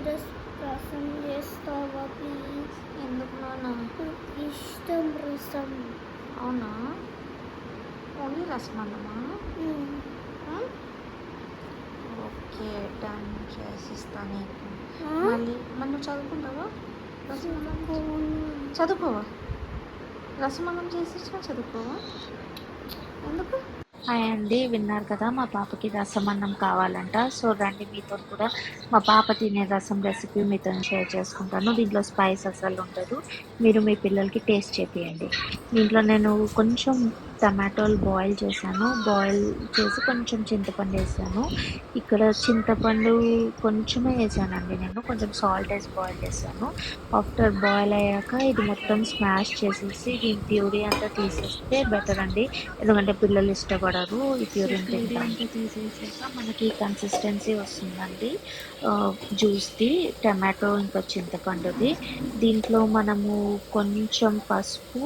రసం చేస్తావా ప్లీజ్? ఎందుకు నాన్న? నాకు ఇష్టం రసం. అవునా? ఓన్లీ రసం అన్నమా? ఓకే, డన్, చేసిస్తాను నీకు. మళ్ళీ నువ్వు చదువుకుంటావా? రసమన్నం చదువుకోవా? రసమన్నం చేసిచ్చినా చదువుకోవా? ఎందుకు? హాయ్ అండి, విన్నారు కదా మా పాపకి రసం అన్నం కావాలంట. సో రండి, మీతో కూడా మా పాప తినే రసం రెసిపీ మీతో షేర్ చేసుకుంటాను. దీంట్లో స్పైస్ అసలు ఉండదు, మీరు మీ పిల్లలకి టేస్ట్ చేపియండి. దీంట్లో నేను కొంచెం టమాటోలు బాయిల్ చేశాను, బాయిల్ చేసి కొంచెం చింతపండు వేసాను. ఇక్కడ చింతపండు కొంచెమే వేసానండి, నేను కొంచెం సాల్ట్ వేసి బాయిల్ చేశాను. ఆఫ్టర్ బాయిల్ అయ్యాక ఇది మొత్తం స్మాష్ చేసేసి దీని ప్యూరీ అంతా తీసేస్తే బెటర్ అండి, ఎందుకంటే పిల్లలు ఇష్టపడరు ఈ ప్యూరీ అంతా తీసేసాక మనకి కన్సిస్టెన్సీ వస్తుందండి జ్యూస్ది, టమాటో ఇంకా చింతపండుది. దీంట్లో మనము కొంచెం పసుపు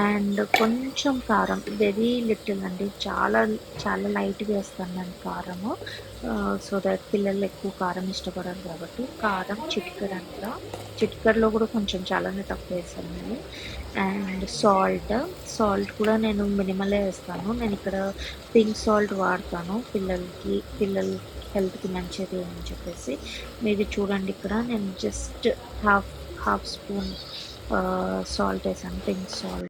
అండ్ కొంచెం కారం, వెరీ లిటిల్ అండి, చాలా చాలా లైట్గా వేస్తాను నేను కారము, సో దట్ పిల్లలు ఎక్కువ కారం ఇష్టపడరు కాబట్టి. కారం చిటికెడంతా, చిటికెడలో కూడా కొంచెం చాలానే తక్కువ వేస్తాను నేను. అండ్ సాల్ట్ కూడా నేను మినిమలే వేస్తాను, నేను ఇక్కడ పింక్ సాల్ట్ వాడతాను పిల్లల హెల్త్కి మంచిది అని చెప్పేసి. మీరు చూడండి, ఇక్కడ నేను జస్ట్ హాఫ్ స్పూన్ సాల్ట్ వేసాను, పింక్ సాల్ట్.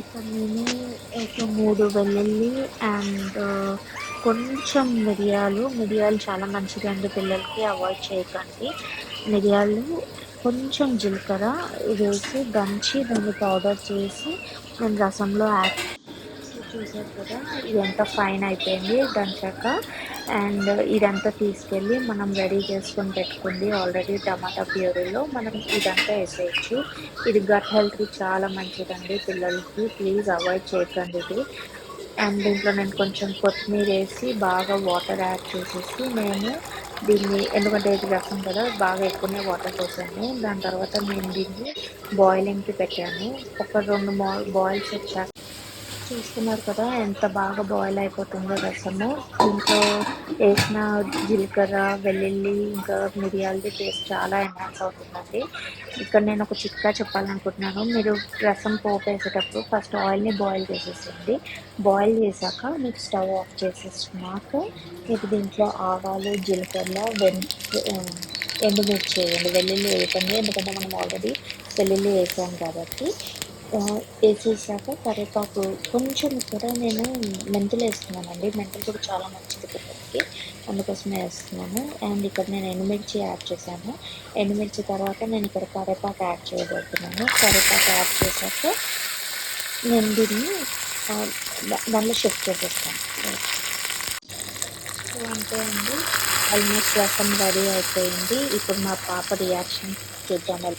ఇక్కడ నేను ఒక 3 వెల్లుల్లి అండ్ కొంచెం మిరియాలు చాలా మంచిదండి పిల్లలకి, అవాయిడ్ చేయకండి మిరియాలు. కొంచెం జీలకర్ర వేసి దంచి దాన్ని పౌడర్ చేసి నేను రసంలో యాడ్. చూసారు కదా, ఇదంతా ఫైన్ అయిపోయింది దంచాక. అండ్ ఇదంతా తీసుకెళ్ళి మనం రెడీ చేసుకొని పెట్టుకుంది ఆల్రెడీ టమాటా ప్యూరీలో మనం ఇదంతా వేసేయచ్చు. ఇది గట్ హెల్త్కి చాలా మంచిదండి పిల్లలకి, ప్లీజ్ అవాయిడ్ చేయకండి ఇది. అండ్ దీంట్లో నేను కొంచెం కొత్తిమీర వేసి బాగా వాటర్ యాడ్ చేసేసి నేను దీన్ని, ఎందుకంటే ఇది రసం కదా, బాగా ఎక్కువనే వాటర్ పోసాను. దాని తర్వాత నేను దీన్ని బాయిలింగ్కి పెట్టాను. ఒక 2 బాయిల్స్ వచ్చాక చూస్తున్నారు కదా ఎంత బాగా బాయిల్ అయిపోతుందో రసము. దీంట్లో వేసిన జీలకర్ర, వెల్లుల్లి ఇంకా మిరియాలది టేస్ట్ చాలా ఎన్హాన్స్ అవుతుందండి. ఇక్కడ నేను ఒక చిట్కా చెప్పాలనుకుంటున్నాను, మీరు రసం పోపు వేసేటప్పుడు ఫస్ట్ ఆయిల్ని బాయిల్ చేసేసేయండి. బాయిల్ చేశాక మీకు స్టవ్ ఆఫ్ చేసేసినాక మీకు దీంట్లో ఆవాలు, జీలకర్ర, ఎండుమిర్చి వేయండి, వెల్లుల్లి వేయకండి ఎందుకంటే మనం ఆల్రెడీ వెల్లుల్లి వేసాం కాబట్టి. వేసేసాక కరివేపాకు కొంచెం, ఇక్కడ నేను మెంతులు వేస్తున్నానండి, మెంతులు కూడా చాలా మంచిది పిల్లలకి, అందుకోసమే వేస్తున్నాను. అండ్ ఇక్కడ నేను ఎండుమిర్చి యాడ్ చేశాను, ఎండుమిర్చి తర్వాత నేను ఇక్కడ కరివేపాకు యాడ్ చేయబోతున్నాను. కరివేపాకు యాడ్ చేశాక నేను దీన్ని దానిలో షిఫ్ట్ చేసేస్తాను. సో అంతే అండి, ఆల్మోస్ట్ రసం రెడీ అయిపోయింది. ఇప్పుడు మా పాప రియాక్షన్ చూద్దాం.